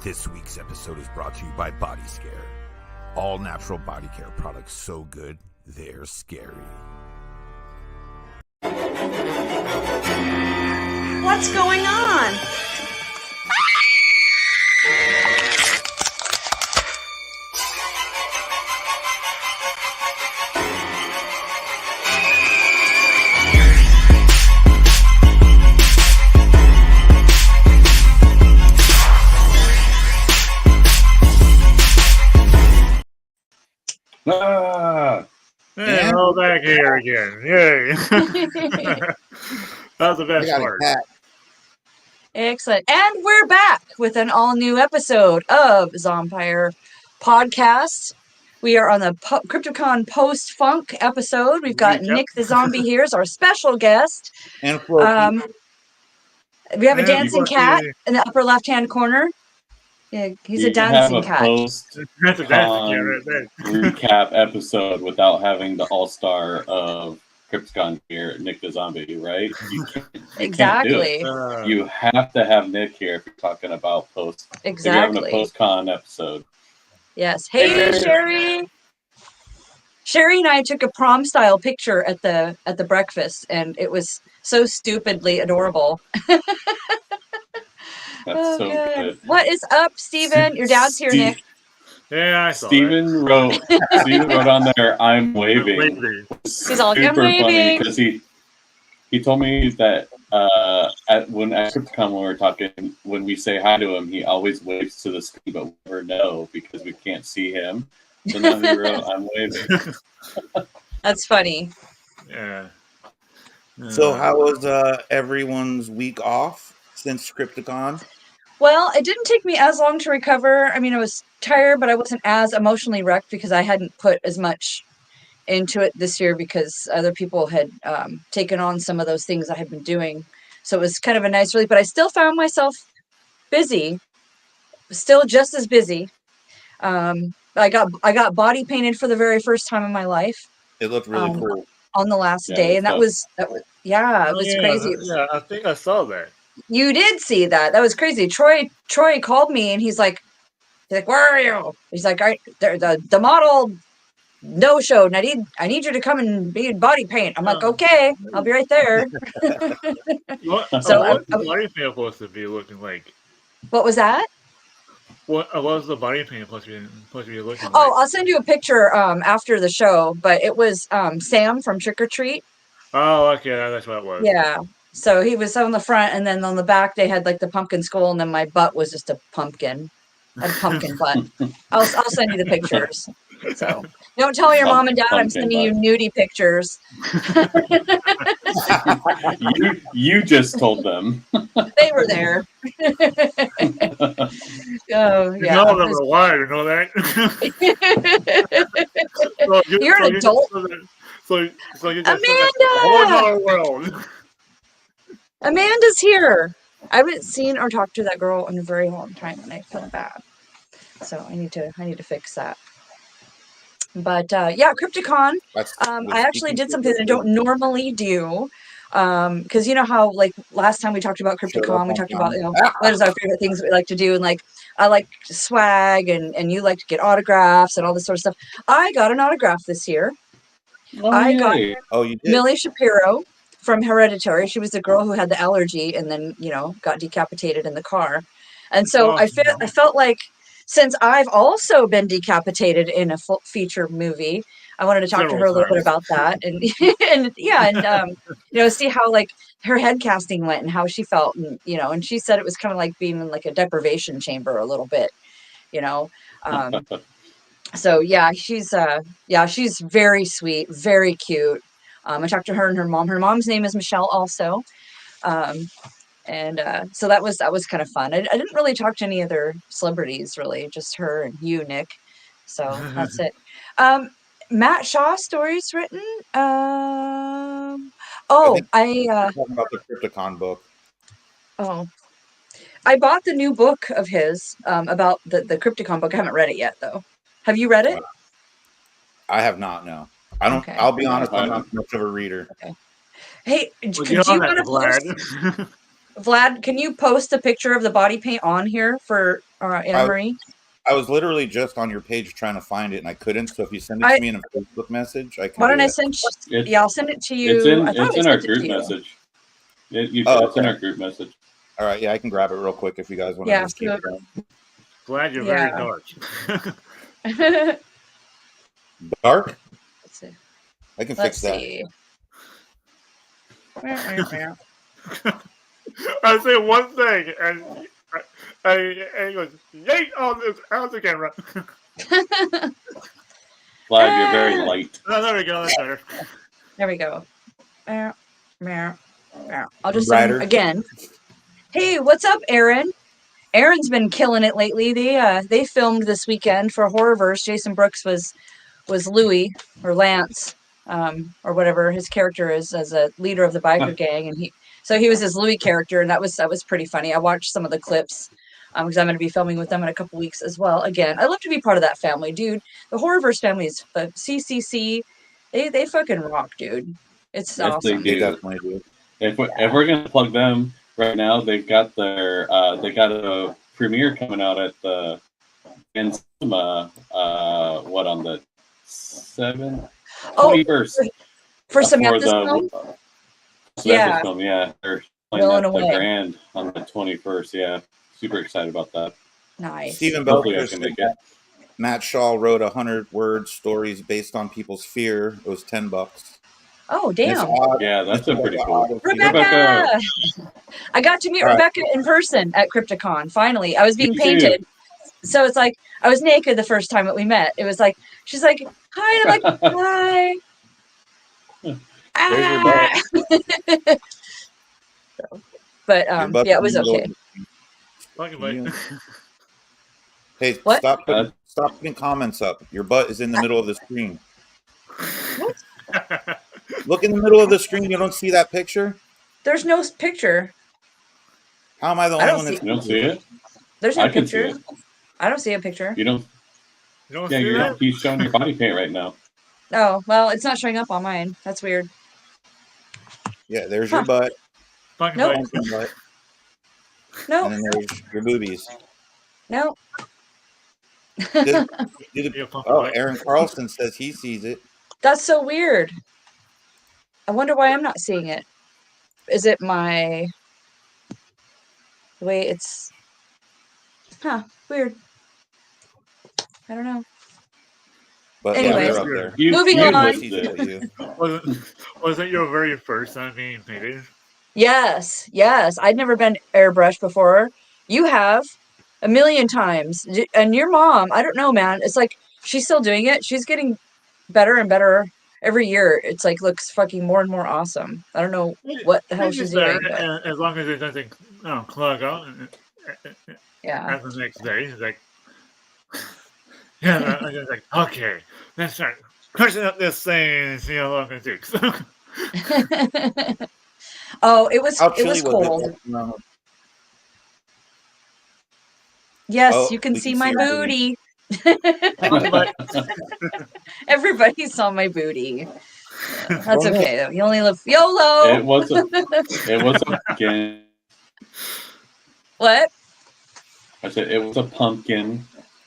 This week's episode is brought to you by Body Scare. All natural body care products so good, they're scary. What's going on? Hey, we're all back here again. Yay. That was the best part. Excellent. And we're back with an all-new episode of Zompire Podcast. We are on the Crypticon post-funk episode. We've got Nick the Zombie here as our special guest. And we have a dancing cat in the upper left-hand corner. Yeah, he's a dancing cat. That's a dancing cat right there. Recap episode without having the all-star of Crypticon here, Nick the Zombie, right? Exactly. You have to have Nick here if you're talking about post. Exactly. If you're having a post-con episode. Yes. Hey, Sherry. Sherry and I took a prom-style picture at the breakfast, and it was so stupidly adorable. That's so good. What is up, Steven? Your dad's here, Nick. Yeah, I saw Steven wrote on there, I'm waving. He's all, I'm waving. Because he told me that at Crypticon when we were talking, when we say hi to him, he always waves to the screen, but we never know because we can't see him. So now he wrote, I'm waving. That's funny. Yeah. So how was everyone's week off since Crypticon? Well, it didn't take me as long to recover. I mean, I was tired, but I wasn't as emotionally wrecked because I hadn't put as much into it this year because other people had taken on some of those things I had been doing. So it was kind of a nice relief, but I still found myself busy, still just as busy. I got body painted for the very first time in my life. It looked really cool on the last day, and it was crazy. Yeah, I think I saw that. You did see that. That was crazy. Troy called me and he's like, where are you? He's like, the model no showed and I need you to come and be in body paint. I'm like, okay, I'll be right there. What's the body paint supposed to be looking like? What was that? What was the body paint supposed to be looking like? Oh, I'll send you a picture after the show, but it was Sam from Trick or Treat. Oh, okay, that's what it was. Yeah. So he was on the front, and then on the back they had like the pumpkin skull, and then my butt was just a pumpkin, a pumpkin butt. I'll send you the pictures. So don't tell your mom and dad I'm sending you nudie pictures. you just told them. They were there. Oh yeah. No, they were lying. You know that. You're an adult. So you just Amanda! a whole other world. Amanda's here. I haven't seen or talked to that girl in a very long time, and I feel bad. So I need to fix that. But yeah, Crypticon. I actually did something that I don't normally do. Because you know how like last time we talked about Crypticon, we talked about what is our favorite things that we like to do, and like I like swag, and you like to get autographs and all this sort of stuff. I got an autograph this year. You did? Millie Shapiro from Hereditary. She was the girl who had the allergy and then, got decapitated in the car. And so I felt like since I've also been decapitated in a full feature movie, I wanted to talk to her a little bit about that and see how like her head casting went and how she felt. And, and she said it was kind of like being in like a deprivation chamber a little bit, So yeah, she's very sweet, very cute. I talked to her and her mom. Her mom's name is Michelle also. So that was kind of fun. I didn't really talk to any other celebrities really, just her and you, Nick. So that's it. Matt Shaw stories written. Talking about the Crypticon book. Oh, I bought the new book of his about the Crypticon book. I haven't read it yet though. Have you read it? I have not. No, I don't. Okay. I'll be honest. I'm not much of a reader. Okay. Hey, do you want to post? Vlad, can you post a picture of the body paint on here for Anna Marie? I was literally just on your page trying to find it, and I couldn't. So if you send it to me in a Facebook message, I can. Why don't I send? Yeah, I'll send it to you. It's in our group message. It's in our group message. All right, yeah, I can grab it real quick if you guys want to just keep going. Glad you're very dark. Dark? Let's see. I can fix that. I say one thing, and he goes, "Yay!" On the camera. Vlad, you're very light. Oh, there we go. That's better. There we go. I'll just send again. Hey, what's up, Aaron? Aaron's been killing it lately. They filmed this weekend for Horrorverse. Jason Brooks was Louis or Lance, or whatever his character is as a leader of the biker gang, and he was his Louis character, and that was pretty funny. I watched some of the clips because I'm going to be filming with them in a couple weeks as well. Again, I love to be part of that family, dude. The Horrorverse family is CCC. They fucking rock, dude. It's awesome. They definitely do. If we're gonna plug them right now, they've got their they got a premiere coming out at the Cinema. What on the 21st? For Samantha's film. Samantha's film, yeah. They're playing at the Grand on the 21st. Yeah, super excited about that. Nice. Stephen Belcher, Matt Shaw wrote 100-word stories based on people's fear. It was $10. Oh, damn. Yeah, that's a pretty cool. Rebecca! I got to meet Rebecca in person at Crypticon, finally. I was being painted. So it's like, I was naked the first time that we met. It was like, she's like, hi. And I'm like, hi. But, yeah, it was okay. Hey, what? Stop putting comments up. Your butt is in the middle of the screen. What? Look in the middle of the screen. You don't see that picture? There's no picture. How am I the only one You don't see it? There's no picture. I don't see a picture. You don't? He's showing your body paint right now. Oh, well, it's not showing up on mine. That's weird. Yeah, there's your butt. Nope. And then there's your boobies. No. Aaron Carlson says he sees it. That's so weird. I wonder why I'm not seeing it. Is it the way it's... weird. I don't know. But anyways, up there. Moving on. Wasn't your very first time being painted? Yes. I'd never been airbrushed before. You have a million times. And your mom, I don't know, man. It's like she's still doing it. She's getting better and better every year. It's like looks fucking more and more awesome. I don't know what the hell she's doing. As long as it doesn't clog out. Yeah. After the next day, it's like, yeah, I'm just like, okay, let's start pushing up this thing and see how long it takes. Oh, it was cold. Yes, you can see my booty. Everybody saw my booty. That's okay though. You only live YOLO. It was a pumpkin. What? I said it was a pumpkin.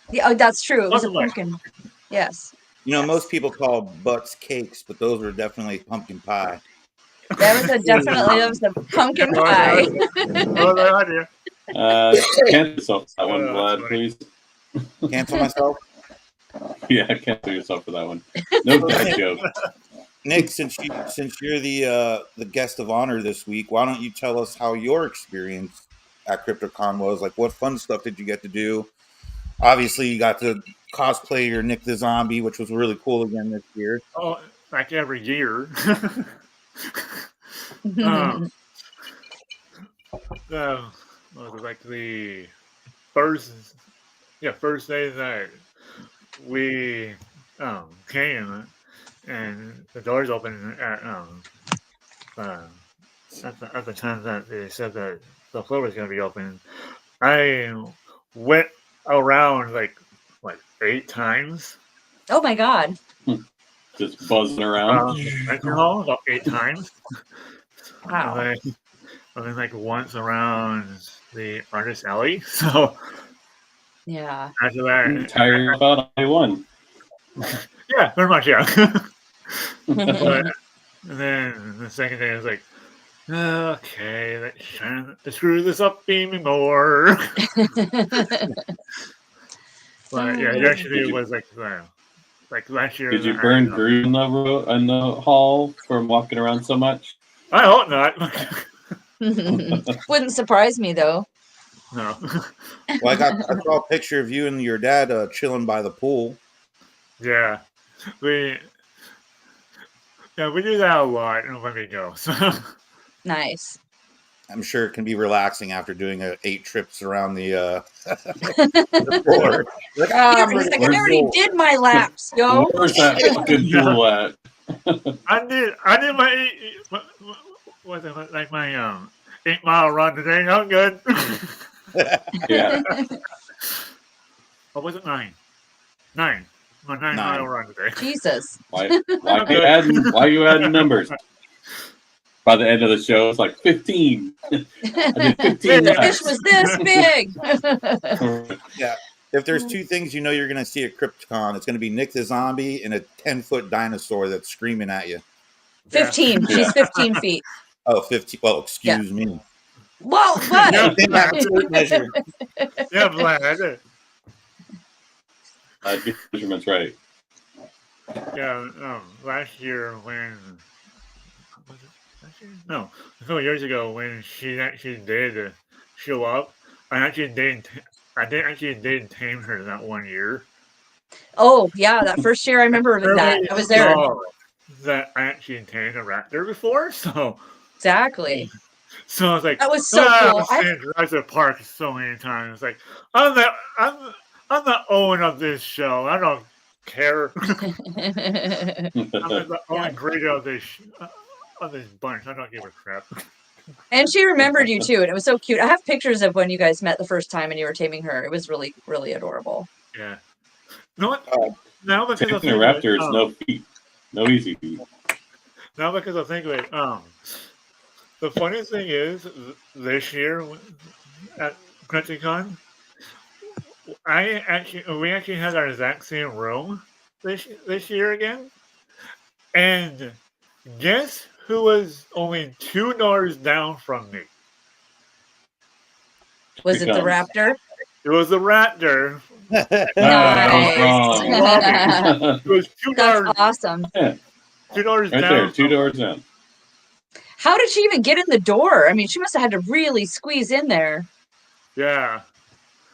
Yeah, that's true. It was a pumpkin. Yes. You know, most people call butts cakes, but those were definitely pumpkin pie. That was a pumpkin pie. Cancel yourself that one, Vlad, please. Cancel myself? Yeah, cancel yourself for that one. No bad joke. Nick, since you're the guest of honor this week, why don't you tell us how your experience at Crypticon was? Like, what fun stuff did you get to do? Obviously, you got to cosplay your Nick the Zombie, which was really cool again this year. Oh, like every year. Like the first day that we came and the doors opened at the time that they said that the floor was going to be open. I went around like 8 times. Oh my god! Just buzzing around. About 8 times. Wow. and then like once around the artist alley. So Yeah. after that, Tired about I won. yeah, very much, yeah. But then the second day, I was like, okay, let's try to screw this up even more. But yeah, actually, it was like last year. Did you burn through in the hall from walking around so much? I hope not. Wouldn't surprise me though. No. Well, I saw a picture of you and your dad chilling by the pool. Yeah, we do that a lot when we go. So. Nice. I'm sure it can be relaxing after doing 8 trips around the floor. Like, I already did my laps, yo. Where's that fucking pool at? I did my what's it like my 8-mile run today. I'm good. Yeah. What was it? 9. My 9-mile run today. Jesus. Why are you adding numbers? By the end of the show, it's like 15. I did 15 The fish was this big. Yeah. If there's 2 things you know you're going to see at Crypticon, it's going to be Nick the Zombie and a 10-foot dinosaur that's screaming at you. 15. Yeah. She's 15 feet. Oh, 15. Well, excuse me. Well, what? Yeah, measure. yeah, Blaine, I did. Measurement's right. Yeah, last year when was it last year? No, a couple years ago when she actually did show up, I did tame her that one year. Oh yeah, that first year I remember that. I was there. That I actually tamed a raptor before, so exactly. So I was like, that was so cool. I've seen Jurassic Park so many times. Like, I'm the owner of this show. I don't care. I'm the only creator of this bunch. I don't give a crap. And she remembered you too, and it was so cute. I have pictures of when you guys met the first time and you were taming her. It was really, really adorable. Yeah. You know what? Now because Taking a raptor is no feat. No easy feat. Now because I think of it, the funniest thing is this year at Crypticon, we actually had our exact same room this year again, and guess who was only 2 doors down from me? Was it the raptor? It was the raptor. Nice. It was 2 That's doors. awesome. Yeah. 2 doors right down. there, 2 doors down. How did she even get in the door? I mean, she must have had to really squeeze in there. Yeah.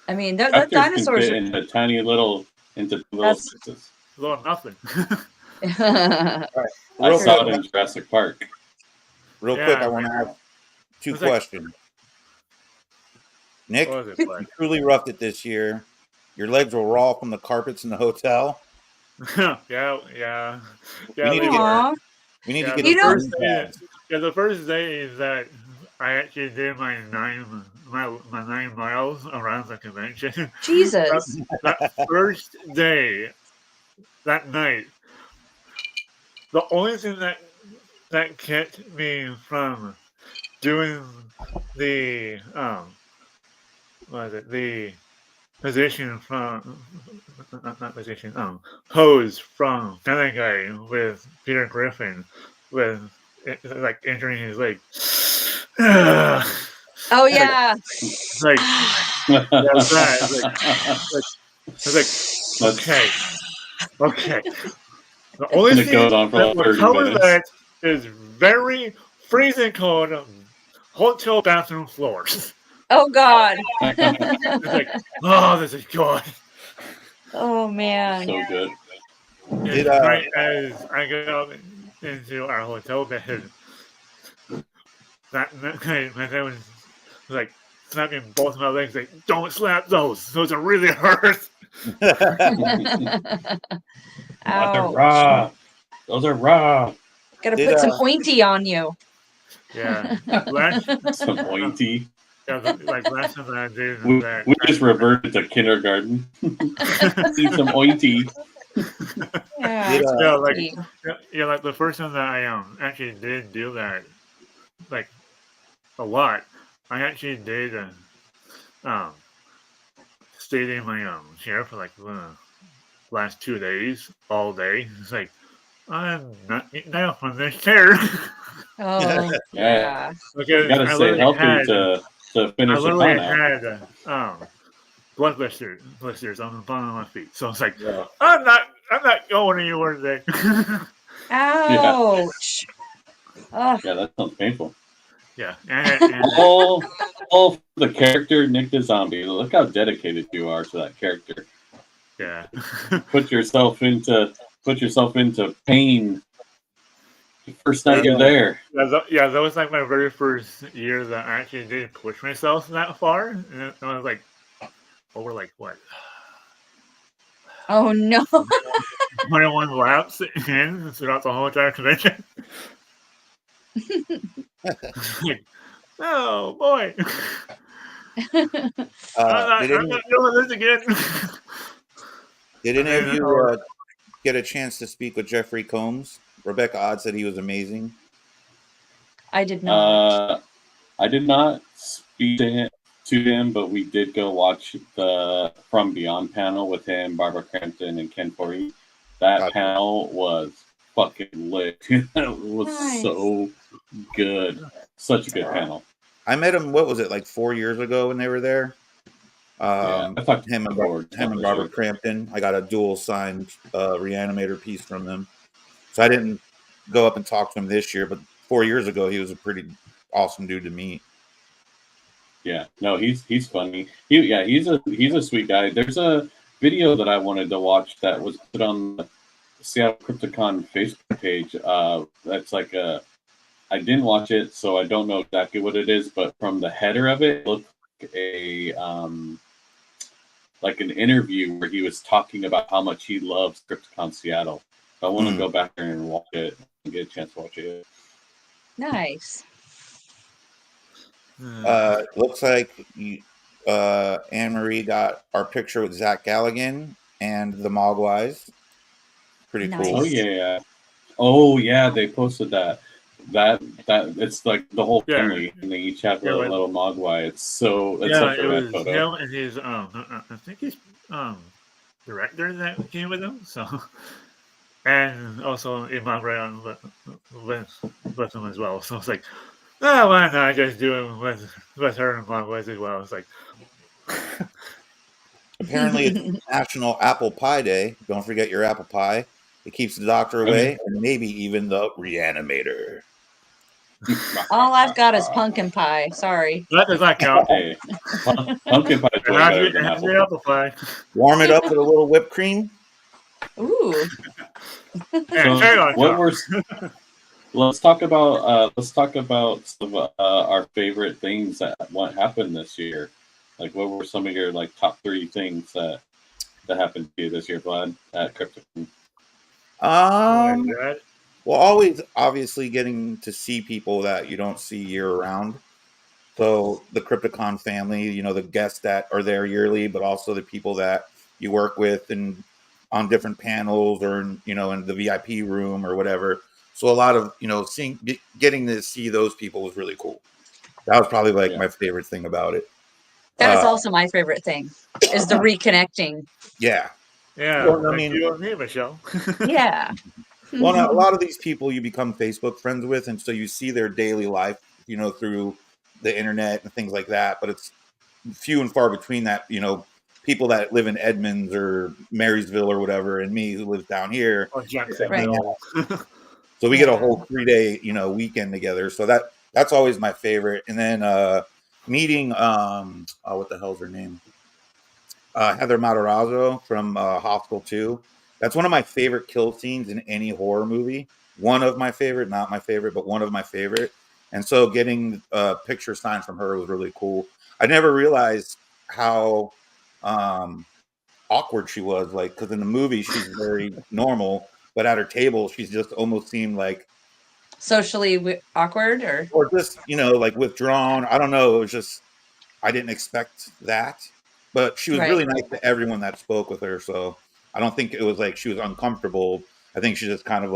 I mean, that dinosaurs fit into tiny little pieces. Little nothing. Right. I saw it in Jurassic Park. Real quick, I want to ask 2 questions. Nick, you truly roughed it this year. Your legs were raw from the carpets in the hotel. Yeah. We need to get the first day that I actually did my 9 miles around the convention. Jesus. that first day, that night, the only thing that kept me from doing the the position from not position pose from Family Guy with Peter Griffin with like entering his leg. Oh yeah. Like okay. The only thing goes on for that like will 30 cover minutes. that is very freezing cold hotel bathroom floors. Oh God. It's like, oh, this is good. Oh man. So good. And right as I go into our hotel bed, that night, my dad was like slapping both my legs, like, don't slap those. Those are really hurt. Ouch. Those are raw. Gotta put some ointy on you. Yeah. Some ointy. Yeah, like last time that I did that. We just reverted to kindergarten. See some ointy. Like the first time that I actually did do that, like a lot. I actually did stayed in my chair for like the last 2 days, all day. It's like I'm not getting down from this chair. Oh, yeah. You Because gotta I stay literally healthy had to finish the con out. blood blisters on the bottom of my feet. So it's like Yeah. I'm not going anywhere today. Ouch. Ugh. Yeah, that sounds painful. Yeah, and All for the character Nick the Zombie. Look how dedicated you are to that character. yeah. Put yourself into pain the first night you're there. That was like my very first year that I actually didn't push myself that far. And I was like, over like what? Oh no. 21 laps in throughout the whole entire convention. Like, oh boy. I'm not doing this again. Did any of you get a chance to speak with Jeffrey Combs? Rebecca Odd said he was amazing. I did not. I did not speak to him, but we did go watch the From Beyond panel with him, Barbara Crampton, and Ken Foree. That panel was fucking lit. It was so good. Such a good panel. I met him, what was it, like 4 years ago when they were there? I talked him and Barbara Crampton. I got a dual signed Reanimator piece from them. So I didn't go up and talk to him this year, but 4 years ago he was a pretty awesome dude to meet. Yeah, no, he's funny. He's a sweet guy. There's a video that I wanted to watch that was put on the Seattle Crypticon Facebook page. That's like I didn't watch it, so I don't know exactly what it is, but from the header of it, it looked like an interview where he was talking about how much he loves Crypticon Seattle. So I want to go back there and watch it and get a chance to watch it. Nice. Looks like Anne-Marie got our picture with Zach Galligan and the Mogwais. Pretty cool. Oh yeah, they posted that. That it's like the whole family, and they each have a little Mogwai. It's such a rad photo. Him and his I think his director that came with him. So, and also in Mogwai with him as well. So it's like, why not just do it with her and Mogwai as well? It's like. Apparently, it's National Apple Pie Day. Don't forget your apple pie. It keeps the doctor away, and maybe even the Reanimator. All I've got is pumpkin pie. Sorry. That does not count. Hey, pumpkin pie is better than apple pie. Warm it up with a little whipped cream. Ooh. Let's talk about some of our favorite things that happened this year. Like, what were some of your top 3 things that happened to you this year, Vlad, at Crypticon? Well, always obviously getting to see people that you don't see year round. So the Crypticon family, the guests that are there yearly, but also the people that you work with and on different panels or in the VIP room or whatever. So a lot of getting to see those people was really cool. That was probably my favorite thing about it. That is also my favorite thing, is the reconnecting. Yeah. Yeah. Well, I mean, you and me, Michelle. Yeah. Well, a lot of these people you become Facebook friends with, and so you see their daily life, through the internet and things like that. But it's few and far between that, people that live in Edmonds or Marysville or whatever, and me who lives down here. Oh, Jacksonville. So we get a whole 3-day, weekend together. So that's always my favorite. And then meeting, what the hell's her name? Heather Matarazzo from Hostel 2. That's one of my favorite kill scenes in any horror movie. One of my favorite, not my favorite, but one of my favorite. And so getting a picture signed from her was really cool. I never realized how awkward she was. Because in the movie, she's very normal, but at her table, she's just almost seemed like socially awkward or just, withdrawn. I don't know. It was just, I didn't expect that. But she was really nice to everyone that spoke with her. So I don't think it was like she was uncomfortable. I think she's just kind of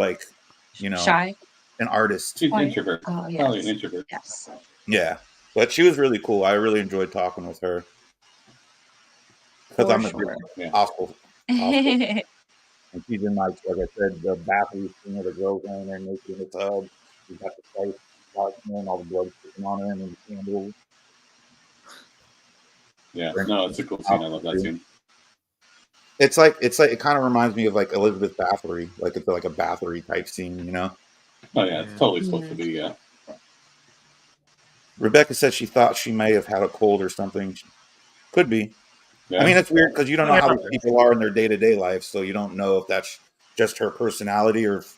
shy, an artist. She's an introvert. Oh, yes. Probably an introvert. Yes. Yeah, but she was really cool. I really enjoyed talking with her because I'm a big hospital. And she's in like I said, the bathroom scene of the girls going there naked in the tub. She's got the place, all the blood sticking on her, and the candles. Yeah, no, it's a cool scene. I love that scene. It's like it kind of reminds me of like Elizabeth Bathory, like it's like a Bathory type scene, you know? Oh yeah, it's totally supposed to be. Yeah. Rebecca said she thought she may have had a cold or something. Could be. Yeah. I mean, it's weird because you don't know how these people are in their day-to-day life, so you don't know if that's just her personality or if,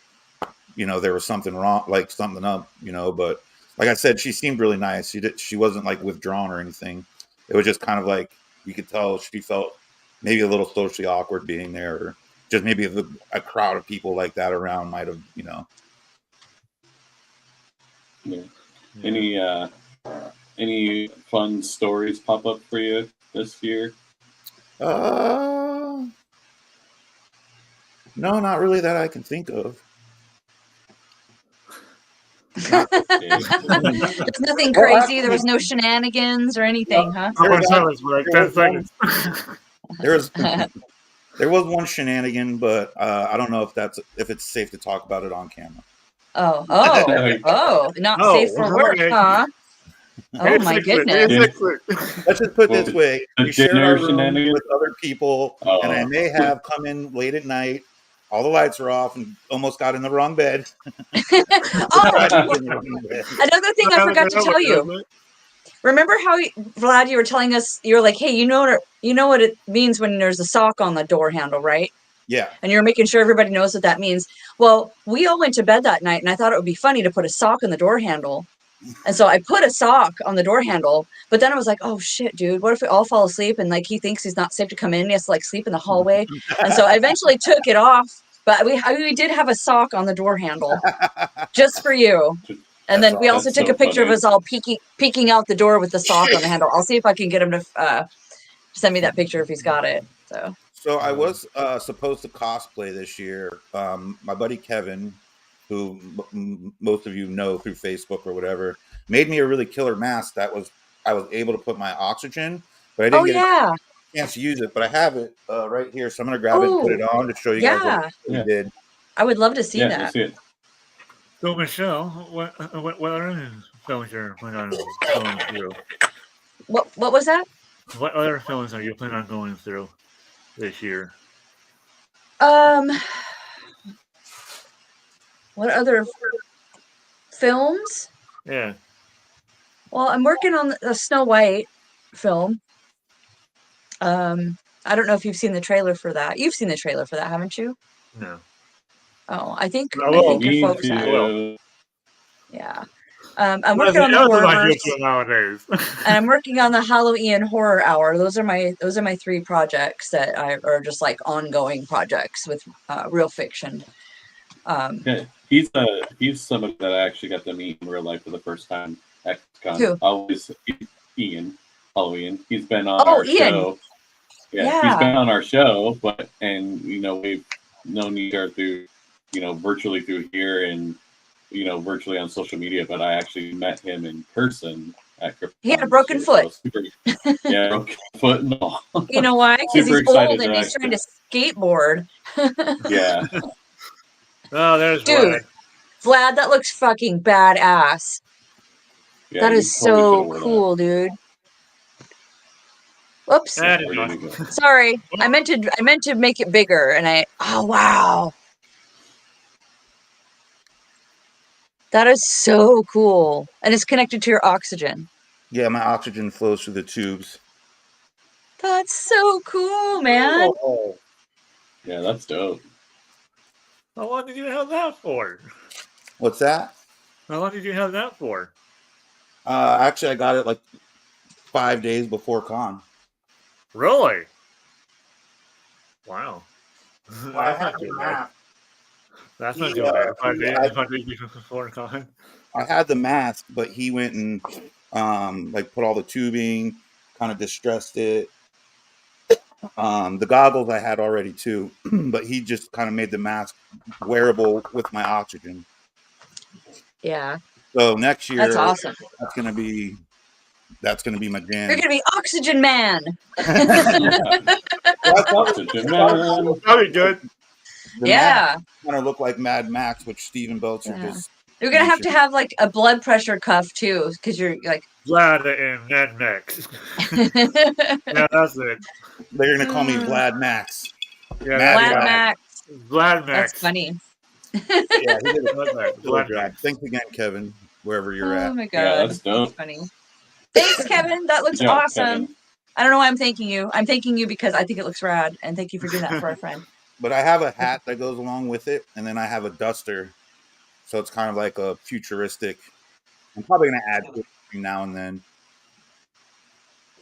there was something wrong, like something up, But like I said, she seemed really nice. She wasn't like withdrawn or anything. It was just kind of like you could tell she felt maybe a little socially awkward being there, or just maybe a crowd of people like that around might have, Yeah. Any fun stories pop up for you this year? No, not really that I can think of. There's nothing crazy. There was no shenanigans or anything, huh? There was one shenanigan, but I don't know if it's safe to talk about it on camera. Not safe for work, huh? Oh my goodness! Let's just put it this way: we shared our room with other people, and I may have come in late at night. All the lights were off and almost got in the wrong bed. Another thing I forgot to tell you. Remember how, Vlad, you were telling us, you were like, hey, you know what it means when there's a sock on the door handle, right? Yeah. And you're making sure everybody knows what that means. Well, we all went to bed that night, and I thought it would be funny to put a sock on the door handle. And so I put a sock on the door handle, but then I was like, oh shit, dude, what if we all fall asleep and like he thinks he's not safe to come in? He has to like sleep in the hallway. And so I eventually took it off, but we did have a sock on the door handle just for you. And then we also took a picture of us all peeking out the door with the sock on the handle. I'll see if I can get him to send me that picture if he's got it. So I was supposed to cosplay this year. My buddy Kevin, who most of you know through Facebook or whatever, made me a really killer mask I was able to put my oxygen, but I didn't get a chance to use it. But I have it right here, so I'm gonna grab it and put it on to show you guys what we did. I would love to see that. See it. So Michelle, what other films are you planning on going through? What was that? What other films are you planning on going through this year? What other films? Yeah. Well, I'm working on the Snow White film. I don't know if you've seen the trailer for that. You've seen the trailer for that, haven't you? No. Oh, I think your folks have. Yeah. I'm working on the horror nowadays. and I'm working on the Halloween Horror Hour. Those are my 3 projects that are just like ongoing projects with real fiction. He's somebody that I actually got to meet in real life for the first time at Crypticon. Ian Halloween. He's been on our show. Yeah, he's been on our show, we've known each other through, virtually through here and virtually on social media, but I actually met him in person at Crypticon. He had a broken foot. Broken foot and all. You know why? Because he's old and he's trying to skateboard. Yeah. Oh, there's dude. Vlad, that looks fucking badass. Yeah, that is so cool, dude. Whoops. Sorry. I meant to make it bigger and oh wow. That is so cool. And it's connected to your oxygen. Yeah, my oxygen flows through the tubes. That's so cool, man. Oh. Yeah, that's dope. How long did you have that for? What's that? How long did you have that for? Actually, I got it like 5 days before con. Really? Wow. I had the mask. That's not too bad. 5 days before con. I had the mask, but he went and put all the tubing, kind of distressed it. The goggles I had already too, but he just kind of made the mask wearable with my oxygen. Yeah. So next year, That's awesome. That's gonna be my jam. You're gonna be Oxygen Man. Oxygen Man. Probably good. Yeah. Kind of look like Mad Max, which Steven Belcher just. You're gonna have to have like a blood pressure cuff too, because you're like Vlad and Mad Max. Yeah, that's it. They're gonna call me Vlad Max. Yeah, Vlad Max. Vlad Max. That's funny. Yeah, he did a Vlad Max. Thanks again, Kevin, wherever you're at. Oh my god, Yeah, that's dope. That's funny. Thanks, Kevin. That looks awesome. Kevin. I don't know why I'm thanking you. I'm thanking you because I think it looks rad, and thank you for doing that for our friend. But I have a hat that goes along with it, and then I have a duster, so it's kind of like a futuristic. I'm probably gonna add to it every now and then.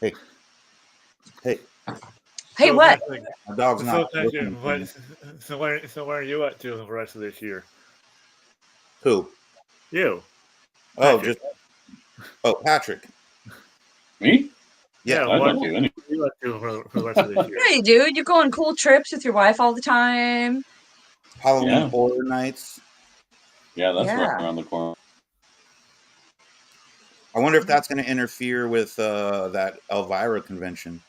Hey, Hey, what? my dog's not. So where are you at to the rest of this year? Who? You. Oh, Patrick. Me? Yeah, I don't do anything. What are you up to for the rest of this year? Hey, dude, you go on cool trips with your wife all the time. Halloween horror nights. Yeah, that's right around the corner. I wonder if that's going to interfere with that Elvira convention.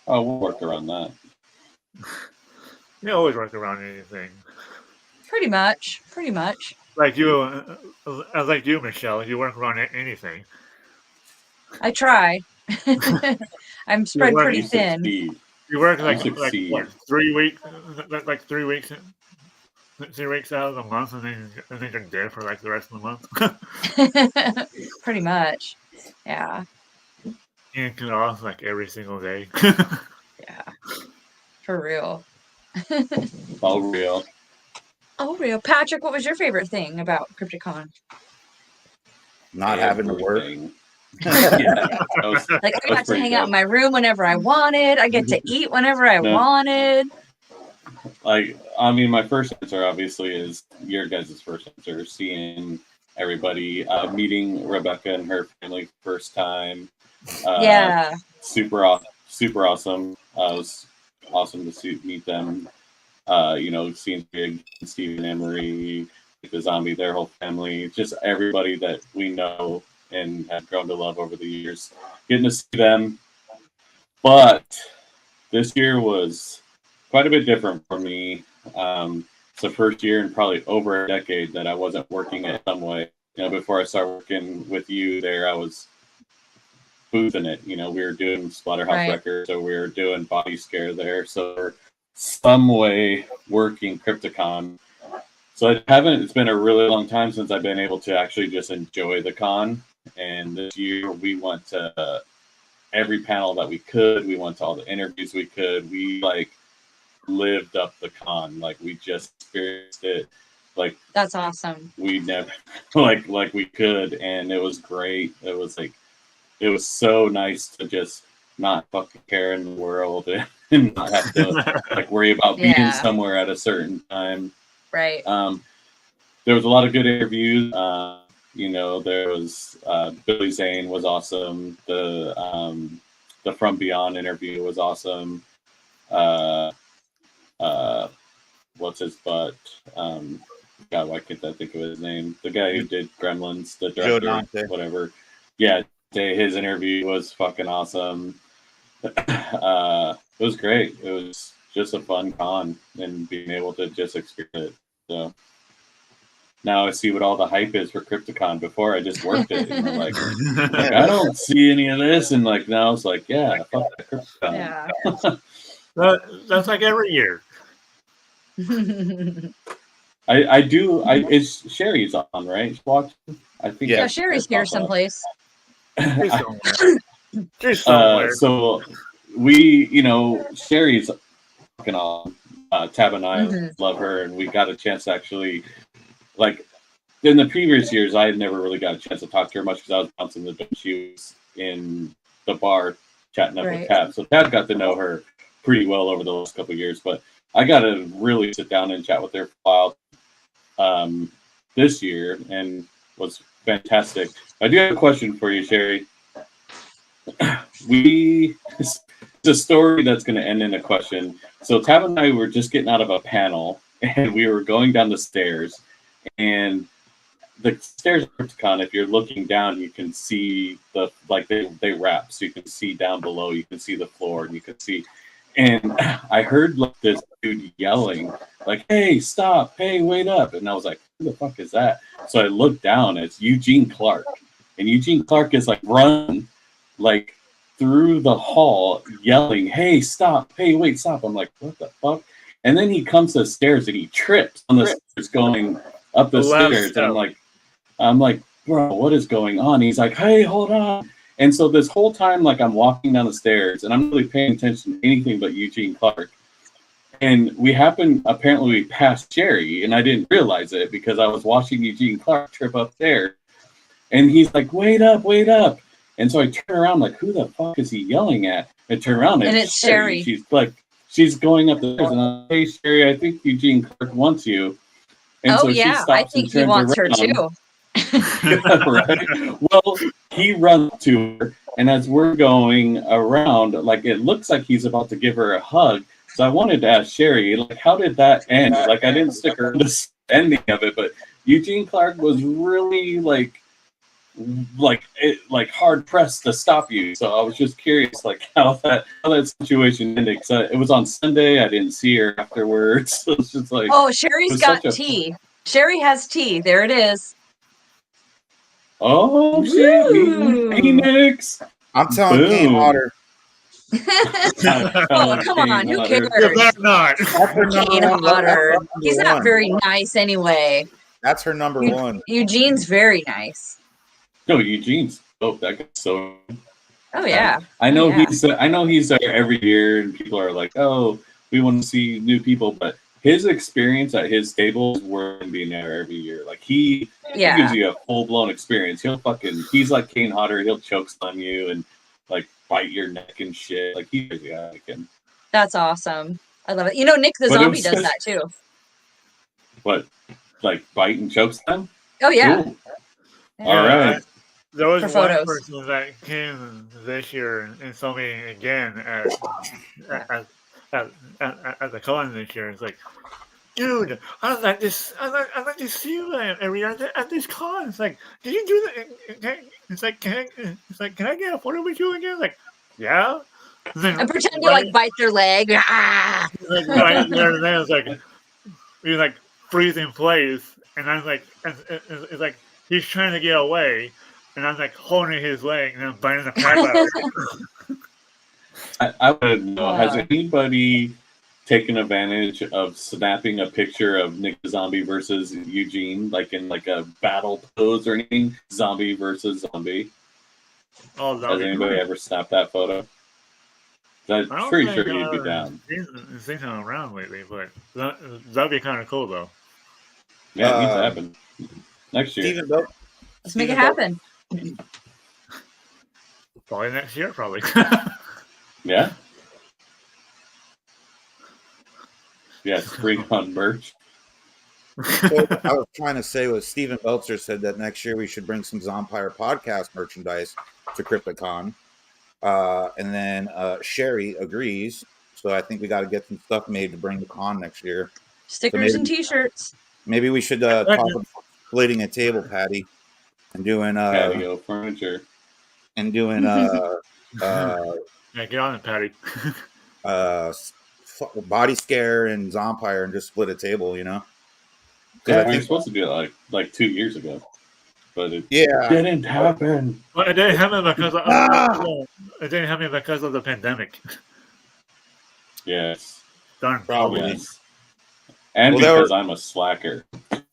Oh, we'll work around that. You always work around anything. Pretty much. Like you, Michelle. You work around anything. I try. I'm spread pretty thin. Succeed. You work like what, 3 weeks, like 3 weeks, 3 weeks out of the month, and then you're dead for like the rest of the month. Pretty much, yeah. You get off like every single day. Yeah, for real. All real. Oh, real. Patrick, what was your favorite thing about Crypticon? Not having to work. Like I got to hang out in my room whenever I wanted. I get to eat whenever I wanted. Like, I mean, my first answer obviously is your guys' first answer. Seeing everybody, meeting Rebecca and her family first time. Super awesome. It was awesome to meet them. Seeing Big, Steve and Emery, the zombie, their whole family, just everybody that we know and have grown to love over the years, getting to see them. But this year was quite a bit different for me. It's the first year in probably over a decade that I wasn't working in some way. Before I started working with you there, I was boothing it. We were doing Splatterhouse Records, so we were doing Body Scare there. So we're some way working Crypticon. So it's been a really long time since I've been able to actually just enjoy the con. And this year we went to every panel that we could. We went to all the interviews we could. We lived up the con. We just experienced it. That's awesome. We never like we could, and it was great. It was so nice to just not fucking care in the world and not have to worry about being somewhere at a certain time. Right. There was a lot of good interviews. There was Billy Zane was awesome. The From Beyond interview was awesome. What's his butt? God, why can't I think of his name? The guy who did Gremlins, the director, whatever. Yeah, his interview was fucking awesome. It was great. It was just a fun con and being able to just experience it. So now I see what all the hype is for Crypticon. Before I just worked it and I'm like I don't see any of this, and now it's fuck that Crypticon. Yeah. That's like every year. I do. It's Sherry's on, right? I think. Yeah, Sherry's here someplace. She's somewhere. So we, Sherry's fucking on. Tab and I love her, and we got a chance to actually, in the previous years, I had never really got a chance to talk to her much because I was bouncing the door. She was in the bar chatting up with Tab. So Tab got to know her pretty well over the last couple of years, but I got to really sit down and chat with her for a while this year, and was fantastic. I do have a question for you, Sherry. It's a story that's going to end in a question. So Tab and I were just getting out of a panel, and we were going down the stairs, and the stairs at Crypticon, if you're looking down, you can see they wrap, so you can see down below, you can see the floor, and you can see. And I heard like this dude yelling, like, "Hey, stop! Hey, wait up!" And I was like, "Who the fuck is that?" So I looked down. It's Eugene Clark, and Eugene Clark is like running, like through the hall, yelling, "Hey, stop! Hey, wait, stop!" I'm like, "What the fuck?" And then he comes to the stairs and he trips on the stairs going up the stairs, and I'm like, "Bro, what is going on?" He's like, "Hey, hold on." And so this whole time, like I'm walking down the stairs and I'm not really paying attention to anything but Eugene Clark. And apparently we passed Jerry, and I didn't realize it because I was watching Eugene Clark trip up there. And he's like, "Wait up, wait up." And so I turn around, like, who the fuck is he yelling at? I turn around and it's Sherry. She's going up the stairs, and I'm like, "Hey, Sherry, I think Eugene Clark wants you." And so she stops I think he wants her too. Right. Well, he runs to her, and as we're going around, like it looks like he's about to give her a hug. So I wanted to ask Sherry, like, how did that end? Like, I didn't stick around the ending of it, but Eugene Clark was really like hard pressed to stop you. So I was just curious, like how that situation ended. It was on Sunday. I didn't see her afterwards. So it's just like, oh, Sherry's got tea. Sherry has tea. There it is. Oh shit, Phoenix! I'm telling Kane Hodder. Oh, come on, who cares? Not. Kane Hodder. He's not very nice anyway. That's her number one. Eugene's very nice. No, Eugene's. Oh, that guy's so. Oh yeah. I know he's there every year, and people are like, "Oh, we want to see new people," but his experience at his table is worth being there every year. Like he gives you a full blown experience. He's like Kane Hodder. He'll chokeslam you and like bite your neck and shit. Like he's crazy. I like him. That's awesome. I love it. You know, Nick the Zombie does that too. What? Like bite and chokeslam? Oh yeah. Cool. All right. There was one person that came this year and saw me again at the con this year. It's like, dude, I'd like to see you every year at this con. It's like, did you do that? It's like, can I get a photo with you again? Like, yeah. And pretend to like bite their leg. Like right there and then it's like, we like freeze in place, and I'm like, it's like he's trying to get away. And I'm like holding his leg and I'm biting the crap out of it. I want to know, has anybody taken advantage of snapping a picture of Nick the Zombie versus Eugene, like in like a battle pose or anything? Zombie versus zombie. Oh, has anybody ever snapped that photo? I'm pretty sure you'd be down. It's been around lately, but that'd be kind of cool though. Yeah, it needs to happen next year. Let's make it happen. Probably next year, probably. Yeah. Yeah, spring on merch. What I was trying to say was Steven Belzer said that next year we should bring some Zompire podcast merchandise to Crypticon. And then Sherry agrees. So I think we got to get some stuff made to bring to con next year. Stickers and t-shirts. Maybe we should talk about splitting a table, Patty. And doing patio furniture. And doing yeah, get on it, Patty. Body Scare and Zompire and just split a table, you know? Yeah, we were supposed to do it like 2 years ago. But it didn't happen. Well, it didn't happen because of the pandemic. Yes. Darn. Probably. Yes. And because I'm a slacker.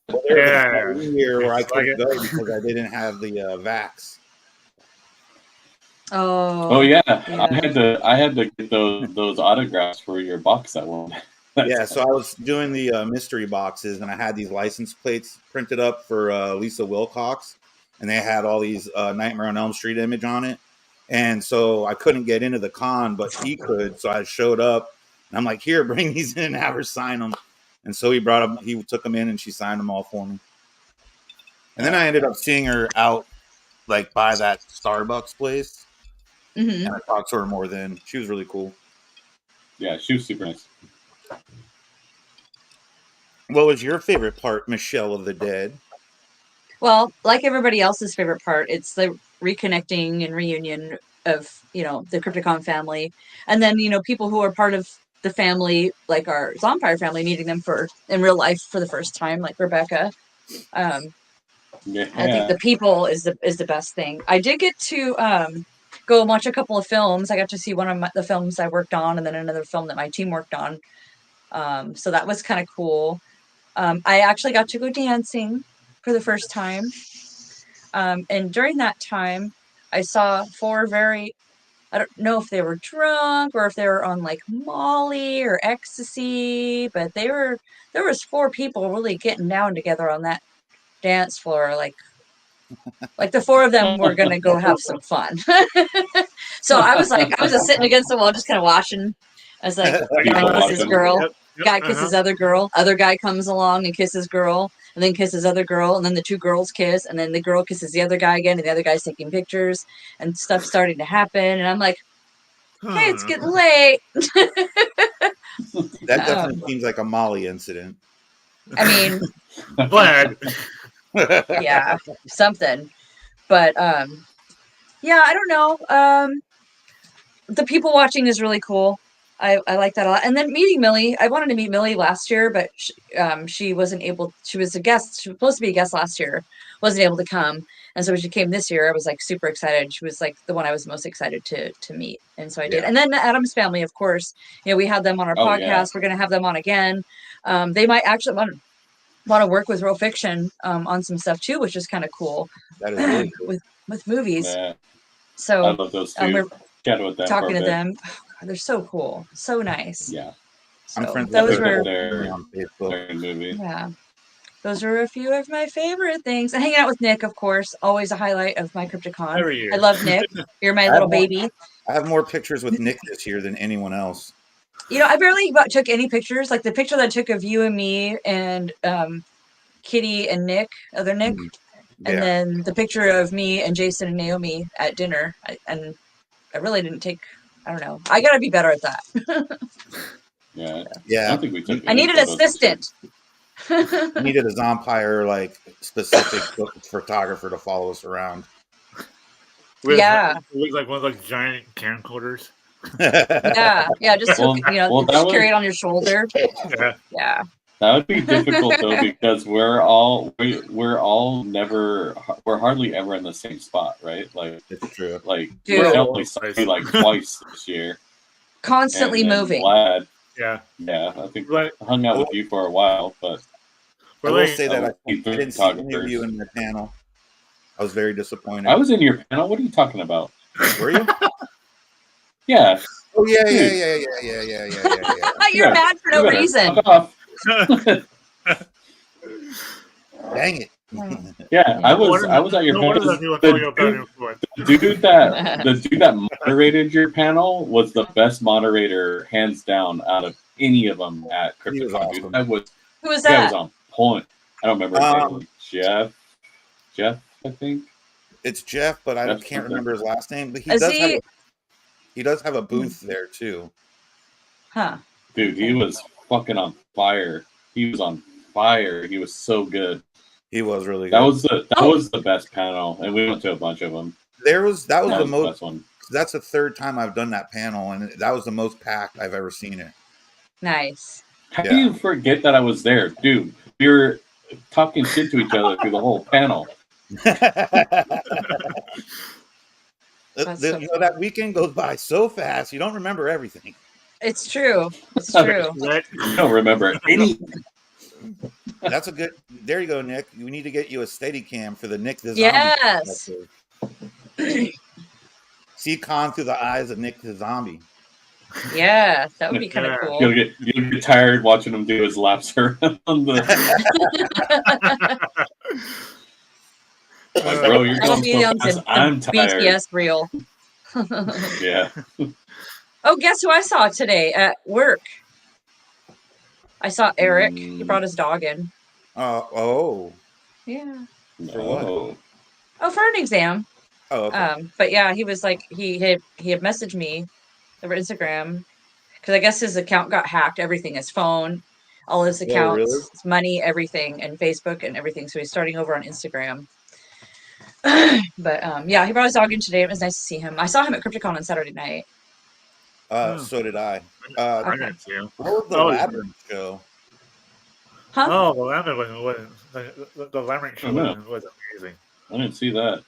Well, there was a year where I couldn't go because I didn't have the vax. Oh yeah. I had to get those autographs for your box that one. Yeah, so I was doing the mystery boxes, and I had these license plates printed up for Lisa Wilcox, and they had all these Nightmare on Elm Street image on it. And so I couldn't get into the con, but he could. So I showed up, and I'm like, "Here, bring these in and have her sign them." And so he took them in and she signed them all for me. And then I ended up seeing her out like by that Starbucks place. Mm-hmm. And I talked to her more then. She was really cool. Yeah, she was super nice. What was your favorite part, Michelle of the Dead? Well, like everybody else's favorite part, it's the reconnecting and reunion of, the Crypticon family. And then, people who are part of the family, like our Zompire family, meeting them in real life for the first time, like Rebecca. I think the people is the best thing. I did get to go and watch a couple of films. I got to see one of the films I worked on, and then another film that my team worked on. So that was kind of cool. I actually got to go dancing for the first time. And during that time, I saw four I don't know if they were drunk or if they were on like Molly or ecstasy, but there was four people really getting down together on that dance floor. Like the four of them were going to go have some fun. So I was just sitting against the wall, just kind of watching. I was like, guy kisses girl, guy kisses other girl, other guy comes along and kisses girl, and then kisses other girl, and then the two girls kiss, and then the girl kisses the other guy again, and the other guy's taking pictures, and stuff starting to happen, and I'm like, hey, it's getting late. That definitely seems like a Molly incident. I mean, glad. Yeah, something. But yeah, I don't know. The people watching is really cool. I like that a lot. And then meeting Millie, I wanted to meet Millie last year, but she wasn't able. She was a guest. She was supposed to be a guest last year. Wasn't able to come. And so when she came this year, I was like super excited. She was like the one I was most excited to meet. And so I did. And then the Addams family, of course, we had them on our podcast. Yeah. We're going to have them on again. They might actually want to work with Real Fiction on some stuff too, which is kind of cool. That is really cool. with movies. Yeah. So I love those two. We're talking to them. Oh, God, they're so cool, so nice. Yeah, so I'm friends those with were on Facebook. Movie. Yeah, those were a few of my favorite things. And hanging out with Nick, of course, always a highlight of my Crypticon. Every year. I love Nick. You're my little baby. I have more pictures with Nick this year than anyone else. I barely took any pictures. Like the picture that I took of you and me and Kitty and Nick, other Nick, and then the picture of me and Jason and Naomi at dinner. I really didn't take. I don't know. I gotta be better at that. Yeah. I don't think we took. I need an assistant. We needed a Zompire specific photographer to follow us around. Yeah. It looks like one of those giant camcorders. Yeah. Just just carry it on your shoulder. Yeah. That would be difficult though because we're hardly ever in the same spot, right? Like it's true. Like we definitely saw you like twice this year. Constantly moving. Glad. Yeah. I think I hung out with you for a while, but I will say that I didn't see any of you in the panel. I was very disappointed. I was in your panel. What are you talking about? Were you? Yeah. Oh yeah. You're mad for no reason. Dang it. Yeah, I was at your panel. The dude that moderated your panel was the best moderator, hands down, out of any of them at Crypticon. Awesome. Who was that? Was on point. I don't remember his name. Jeff, I think. It's Jeff, but I can't remember his last name. But he does have a booth there too. Huh. Dude, he was fucking on fire. He was on fire. He was so good. He was really good. That was the best panel, and we went to a bunch of them. That was the most. Best one. That's the third time I've done that panel, and that was the most packed I've ever seen it. Nice. How do you forget that I was there, dude? We were talking shit to each other through the whole panel. That weekend goes by so fast, you don't remember everything. It's true. It's true. I don't remember anything. That's a good. There you go, Nick. We need to get you a Steadicam for the Nick the Zombie. Yes. See Khan through the eyes of Nick the Zombie. Yeah, that would be kind of cool. You'll get tired watching him do his laps around the. Bro, you're going so fast. I'm tired. BTS reel. Yeah. Oh, guess who I saw today at work? I saw Eric. He brought his dog in. Oh. Yeah. For what? Oh, for an exam. Oh, okay. But yeah, he was like, he had messaged me over Instagram because I guess his account got hacked. Everything, his phone, all his accounts, really? his money, everything, and Facebook and everything. So he's starting over on Instagram. But yeah, he brought his dog in today. It was nice to see him. I saw him at Crypticon on Saturday night. So did I. I Okay. didn't see him. What was the Oh, Labyrinth show? Huh? Oh, the Labyrinth the Labyrinth show was amazing. I didn't see that.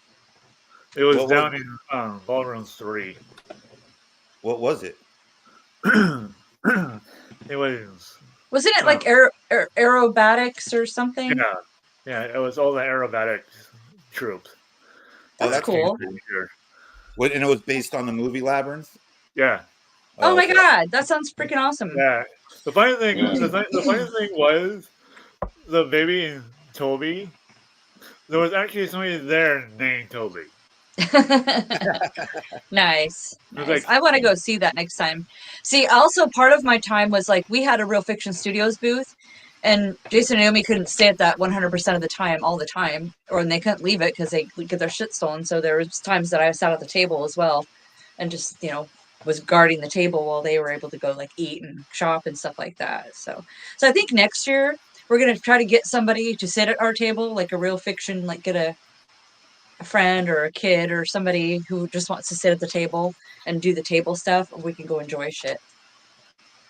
It was What down was- in Ballroom 3. What was it? It was Wasn't it like aerobatics or something? yeah. It was all the aerobatic troops. That's cool. What, and it was based on the movie Labyrinth? Yeah. Oh my okay. God, that sounds freaking awesome. Yeah. The funny thing, Yeah. the funny thing was, the baby Toby. There was actually somebody there named Toby. Nice. Like, I want to go see that next time. See, also part of my time was like we had a Real Fiction Studios booth, and Jason and Naomi couldn't stay at that 100% of the time, all the time, or they couldn't leave it because they get their shit stolen. So there was times that I sat at the table as well, and just was guarding the table while they were able to go like eat and shop and stuff like that. So I think next year we're gonna try to get somebody to sit at our table, like a Real Fiction, like get a friend or a kid or somebody who just wants to sit at the table and do the table stuff, and we can go enjoy shit.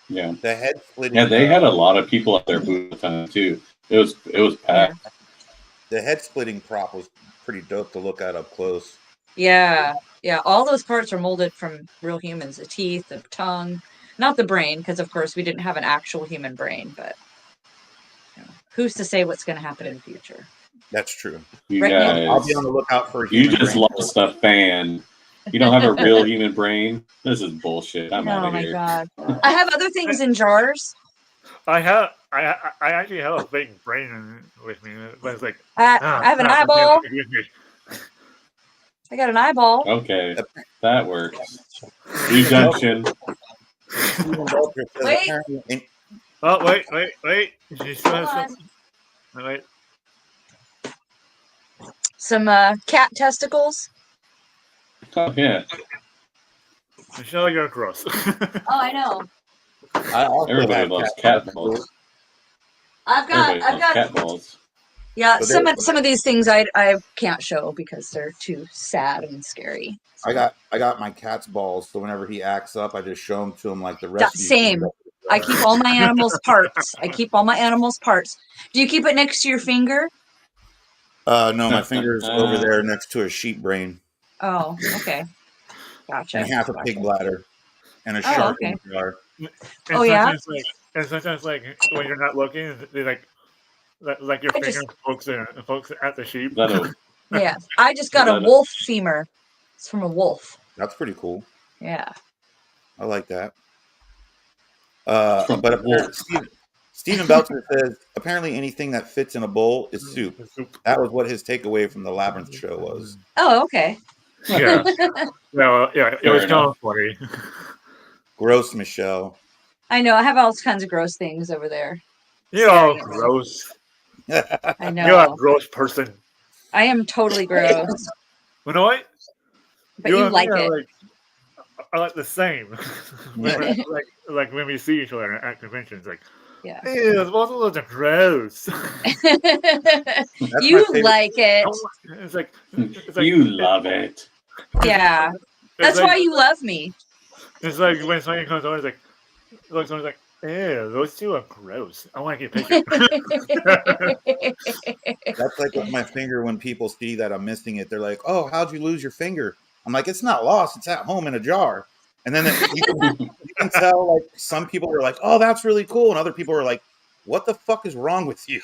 Yeah. The head splitting. Yeah, they had a lot of people at their booth too. It was packed. Yeah. The head splitting prop was pretty dope to look at up close. Yeah. All those parts are molded from real humans: the teeth, the tongue, not the brain, because of course we didn't have an actual human brain. But who's to say what's going to happen in the future? That's true. You Right, guys, I'll be on the lookout for a you human just brain. lost a fan. You don't have a real human brain. This is bullshit. I'm out Oh of my here. God! I have other things in jars. I actually have a fake brain with me, but it's like I have an eyeball. I got an eyeball. Okay, that works. Rejection. Wait. Oh wait! She still has Hold some. Wait. Some cat testicles. Oh yeah. Michelle, you're gross. Oh, I know. I also Everybody have loves cat cat balls. I've got cat balls. Yeah, So some of these things I can't show because they're too sad and scary. I got my cat's balls, so whenever he acts up, I just show him to him like the rest of you. Same. I keep all my animals' parts. Do you keep it next to your finger? No, my finger's over there next to a sheep brain. Oh, okay. Gotcha. And half a pig bladder and a shark in the jar. Oh, yeah? And sometimes, like, when you're not looking, they like your finger pokes at the sheep. Yeah, I just got a wolf femur. It's from a wolf. That's pretty cool. Yeah. I like that. But Stephen Belcher says, apparently anything that fits in a bowl is soup. That was what his takeaway from the Labyrinth show was. Oh, okay. Yeah. No, yeah, it was kind of funny. Gross, Michelle. I know. I have all kinds of gross things over there. You're all gross. I know. You're a gross person. I am totally gross. You know what? But you like it. I like the same. like when we see each other at conventions, like, yeah. Hey, those bottles are gross. You like it. It's like you love it. Yeah. That's why you love me. It's like when somebody comes over, it's like someone's like, ew, those two are gross. I want to get a picture. That's like with my finger when people see that I'm missing it. They're like, oh, how'd you lose your finger? I'm like, it's not lost. It's at home in a jar. And then you can tell, like, some people are like, oh, that's really cool. And other people are like, what the fuck is wrong with you?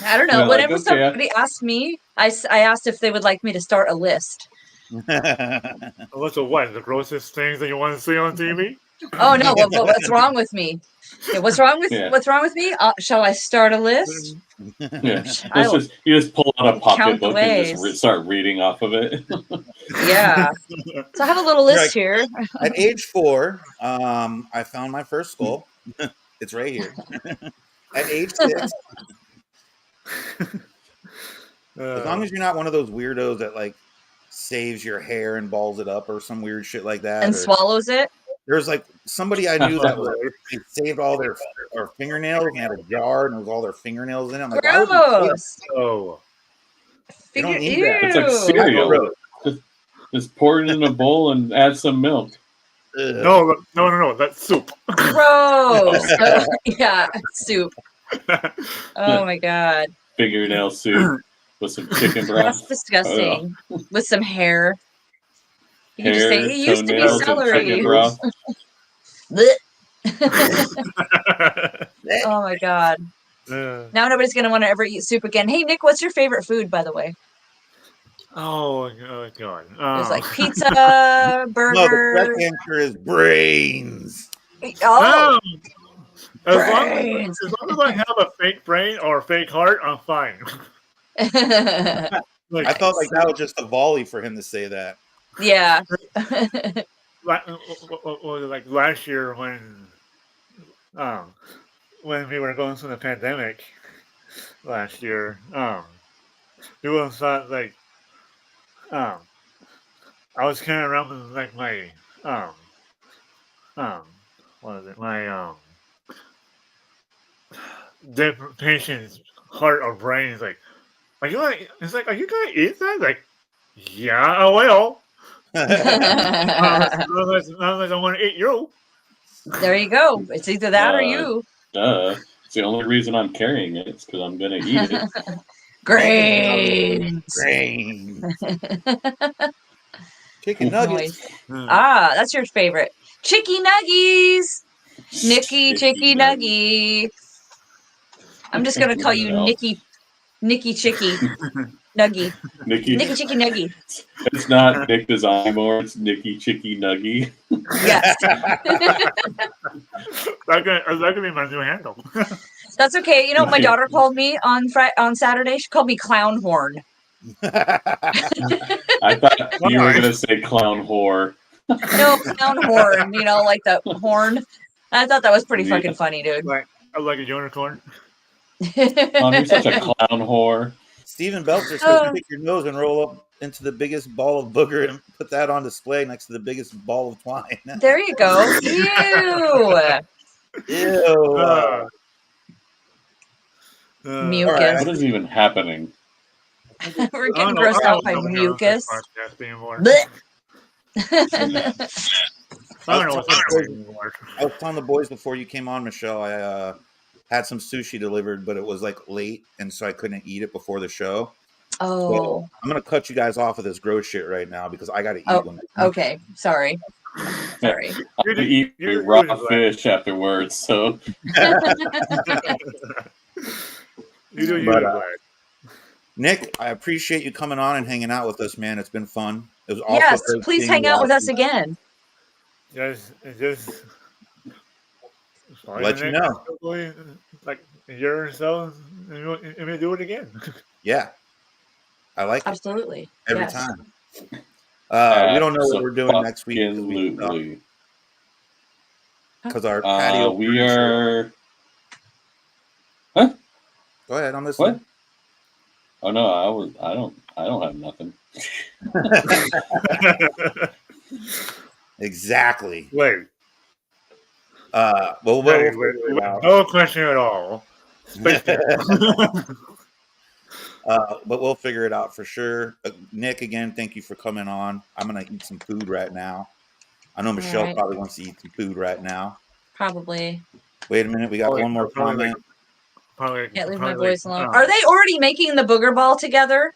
I don't know. Whenever somebody asked me, I asked if they would like me to start a list. A list of what? The grossest things that you want to see on TV? Oh no! What's wrong with me? Yeah, what's wrong with me? Shall I start a list? Yeah. You just pull out a pocketbook and just start reading off of it. Yeah. So I have a little list here. At age 4, I found my first skull. It's right here. At age 6, as long as you're not one of those weirdos that like saves your hair and balls it up or some weird shit like that, and swallows it. There's like somebody I knew that they saved all their fingernails and had a jar and it was all their fingernails in it. I'm like, why would you say that? Oh, You don't need that. It's like cereal. Just pour it in a bowl and add some milk. No, that's soup. Gross. Yeah, soup. Oh my god. Fingernail soup with some chicken broth. That's disgusting. With some hair. You can just Hair, say, it used to be toenails, and celery. chicken broth. Oh my god. Now nobody's going to want to ever eat soup again. Hey, Nick, what's your favorite food, by the way? Oh god. There's like pizza, burger. No, the correct answer is brains. Oh, As long as I have a fake brain or a fake heart, I'm fine. I felt like that was just a volley for him to say that. Yeah. Like last year when we were going through the pandemic last year, people thought like I was carrying around with like my dead patient's heart or brain is like, are you gonna eat that? Like, yeah, I will. Unless I want to eat you. There you go. It's either that or you. Duh. It's the only reason I'm carrying it. It's because I'm going to eat it. Grains. Chicken nuggets. Ah, that's your favorite. Chicky nuggies. Nicky Chicky Nuggy. I'm just going to call you Nicky Chicky Nuggy. Nicky Chicky Nuggy. It's not Nick Design more. It's Nicky Chicky Nuggy. Yes. That's gonna be my new handle. That's okay. You know what my daughter called me on Saturday? She called me Clown Horn. I thought you were gonna say clown whore. No, Clown Horn. You know, like the horn. I thought that was pretty fucking funny, dude. Like a unicorn. Oh, you're such a clown whore. Stephen Belcher says, pick your nose and roll up into the biggest ball of booger and put that on display next to the biggest ball of twine. There you go. Ew. Mucus. Right. What is even happening? We're getting grossed out by mucus. I was telling the boys before you came on, Michelle, I had some sushi delivered, but it was like late, and so I couldn't eat it before the show. Oh. So I'm going to cut you guys off of this gross shit right now because I got to eat one. Okay. Sorry. I'll eat raw fish afterwards, so. Nick, I appreciate you coming on and hanging out with us, man. It's been fun. It was awesome. Yes, please hang out with us again. Just let you know. Like a year or so, and we do it again. Yeah. I like it. Absolutely. Every time. We don't know what we're doing next week. Because our patio. We are. Huh? Go ahead. I'm listening. What? Oh no, I don't have nothing. Exactly. Wait. Well, no question at all. But we'll figure it out for sure. Nick, again, thank you for coming on. I'm gonna eat some food right now. I know Michelle probably wants to eat some food right now. Probably. Wait a minute, we got one more comment. Can't leave my voice alone. Are they already making the booger ball together?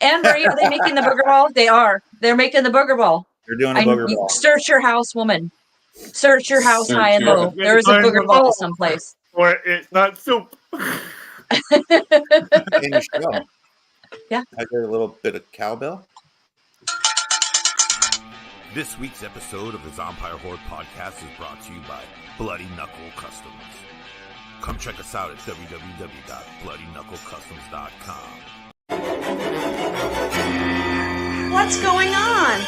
Anne-Marie, are they making the booger ball? They are. They're making the booger ball. They're doing a booger ball. Search your house, woman. Search your house high and low. There is a booger ball someplace. Or it's not soup. Hey, Michelle. Yeah. I heard a little bit of cowbell. This week's episode of the Zompire Horde podcast is brought to you by Bloody Knuckle Customs. Come check us out at www.bloodyknucklecustoms.com. What's going on?